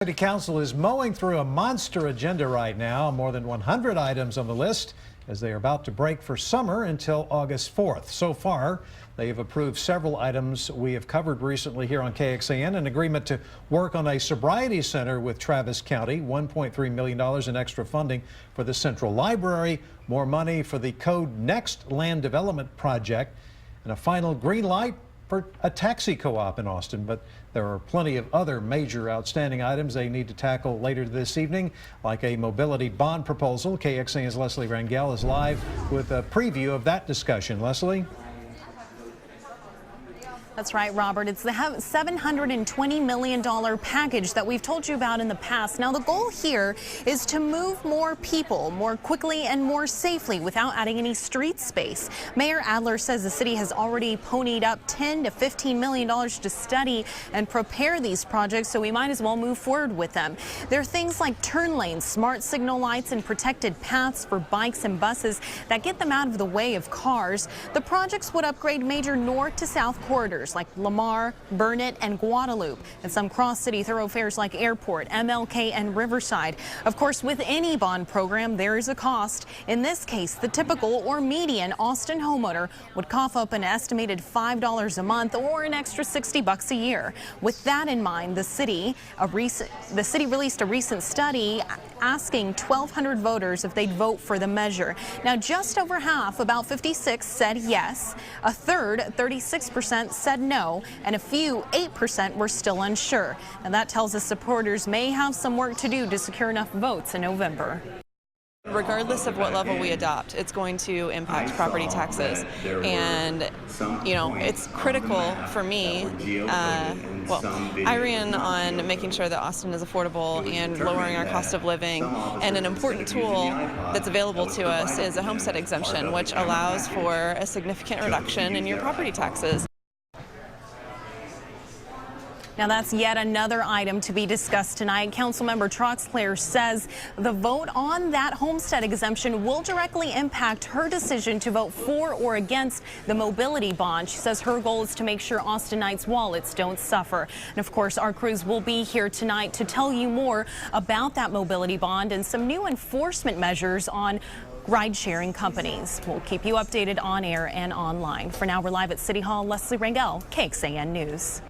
City Council is mowing through a monster agenda right now, more than 100 items on the list as they are about to break for summer until August 4th. So far, they have approved several items we have covered recently here on KXAN, an agreement to work on a sobriety center with Travis County, $1.3 million in extra funding for the Central Library, more money for the Code Next land development project, and a final green light for a taxi co-op in Austin. But there are plenty of other major outstanding items they need to tackle later this evening, like a mobility bond proposal. KXAN's Leslie Rangel is live with a preview of that discussion. Leslie? That's right, Robert. It's the $720 million package that we've told you about in the past. Now, the goal here is to move more people more quickly and more safely without adding any street space. Mayor Adler says the city has already ponied up $10 to $15 million to study and prepare these projects, so we might as well move forward with them. There are things like turn lanes, smart signal lights, and protected paths for bikes and buses that get them out of the way of cars. The projects would upgrade major north to south corridors like Lamar, Burnett, and Guadalupe, and some cross-city thoroughfares like Airport, MLK, and Riverside. Of course, with any bond program, there is a cost. In this case, the typical or median Austin homeowner would cough up an estimated $5 a month or an extra $60 a year. With that in mind, the city released a recent study asking 1,200 voters if they'd vote for the measure. Now, just over half, about 56, said yes. A third, 36%, said no, and a few, 8%, were still unsure. And that tells us supporters may have some work to do to secure enough votes in November. Regardless of what level we adopt, it's going to impact property taxes. And, you know, it's critical for me. I ran on making sure that Austin is affordable and lowering our cost of living. And an important tool that's available to us is a homestead exemption, which allows for a significant reduction in your property taxes. Now, that's yet another item to be discussed tonight. Councilmember Troxclair says the vote on that homestead exemption will directly impact her decision to vote for or against the mobility bond. She says her goal is to make sure Austinites' wallets don't suffer. And of course, our crews will be here tonight to tell you more about that mobility bond and some new enforcement measures on ride-sharing companies. We'll keep you updated on air and online. For now, we're live at City Hall. Leslie Rangel, KXAN News.